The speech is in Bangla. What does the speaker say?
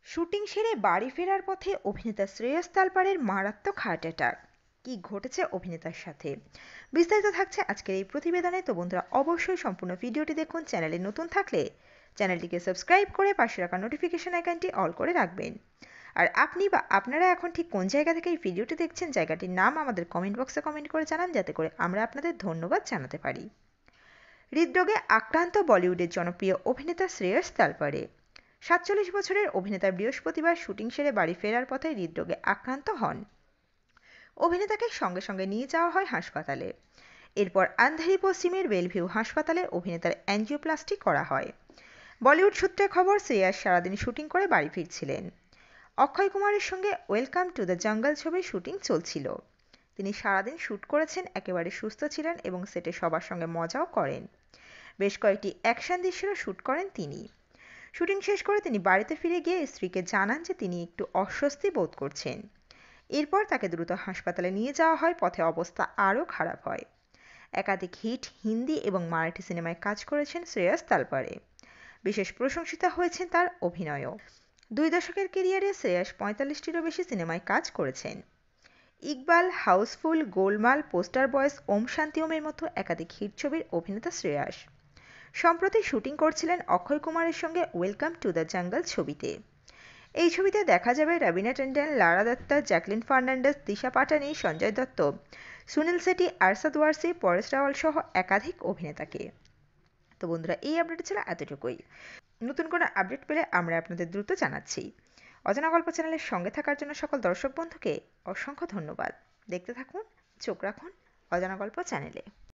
শুটিং সেরে বাড়ি ফেরার পথে অভিনেতা শ্রেয়স তালপাড়ের মারাত্মক হার্ট অ্যাটাক। কি ঘটেছে অভিনেতার সাথে, বিস্তারিত থাকছে আজকের এই প্রতিবেদনে। তো বন্ধুরা, অবশ্যই সম্পূর্ণ ভিডিওটি দেখুন। চ্যানেলে নতুন থাকলে চ্যানেলটিকে সাবস্ক্রাইব করে পাশে রাখা নোটিফিকেশন আইকনটি অল করে রাখবেন। আর আপনি বা আপনারা এখন ঠিক কোন জায়গা থেকে এই ভিডিওটি দেখছেন, জায়গাটির নাম আমাদের কমেন্ট বক্সে কমেন্ট করে জানান, যাতে করে আমরা আপনাদের ধন্যবাদ জানাতে পারি। হৃদরোগে আক্রান্ত বলিউডের জনপ্রিয় অভিনেতা শ্রেয়স তালপাড়ে ৪৭ বছরের অভিনেতা বৃহস্পতিবার শুটিং সেরে বাড়ি ফেরার পথে হৃদরোগে আক্রান্ত হন। অভিনেতাকে সঙ্গে সঙ্গে নিয়ে যাওয়া হয় হাসপাতালে। এরপর আন্ধেরি পশ্চিমের বেলভিউ হাসপাতালে অভিনেতার অ্যাঞ্জিওপ্লাস্টি করা হয়। বলিউড সূত্রে খবর, শ্রেয়াস সারাদিন শুটিং করে বাড়ি ফিরছিলেন। অক্ষয় কুমারের সঙ্গে ওয়েলকাম টু দ্য জঙ্গল ছবির শুটিং চলছিল। তিনি সারাদিন শ্যুট করেছেন, একেবারে সুস্থ ছিলেন এবং সেটে সবার সঙ্গে মজাও করেন। বেশ কয়েকটি অ্যাকশন দৃশ্যেরও শ্যুট করেন তিনি। শুটিং শেষ করে তিনি বাড়িতে ফিরে গিয়ে স্ত্রীকে জানান যে তিনি একটু অস্বস্তি বোধ করছেন। এরপর তাকে দ্রুত হাসপাতালে নিয়ে যাওয়া হয়। পথে অবস্থা আরও খারাপ হয়। একাধিক হিট হিন্দি এবং মারাঠি সিনেমায় কাজ করেছেন শ্রেয়স তালপাড়ে। বিশেষ প্রশংসিত হয়েছেন তার অভিনয়ও। 2 দশকের কেরিয়ারে শ্রেয়স 45টিরও বেশি সিনেমায় কাজ করেছেন। ইকবাল, হাউসফুল, গোলমাল, পোস্টার বয়েস, ওম শান্তি ওমের মতো একাধিক হিট ছবির অভিনেতা শ্রেয়াস সম্প্রতি শুটিং করছিলেন অক্ষয় কুমারের সঙ্গে ওয়েলকাম টু দ্য জঙ্গল ছবিতে। এই ছবিতে দেখা যাবে রবিনা ট্যান্ডন, লারা দত্তা, জ্যাকলিন ফার্নান্ডেজ, দিশা পাটানি, সঞ্জয় দত্ত, সুনীল শেঠি, আরশাদ ওয়ারসি, পরেশ রাওয়াল সহ একাধিক অভিনেতাকে। তো বন্ধুরা, এই আপডেট ছিল এতটুকুই। নতুন কোনো আপডেট পেলে আমরা আপনাদের দ্রুত জানাচ্ছি। অজানা গল্প চ্যানেলের সঙ্গে থাকার জন্য সকল দর্শক বন্ধুকে অসংখ্য ধন্যবাদ। দেখতে থাকুন, চোখ রাখুন অজানা গল্প চ্যানেলে।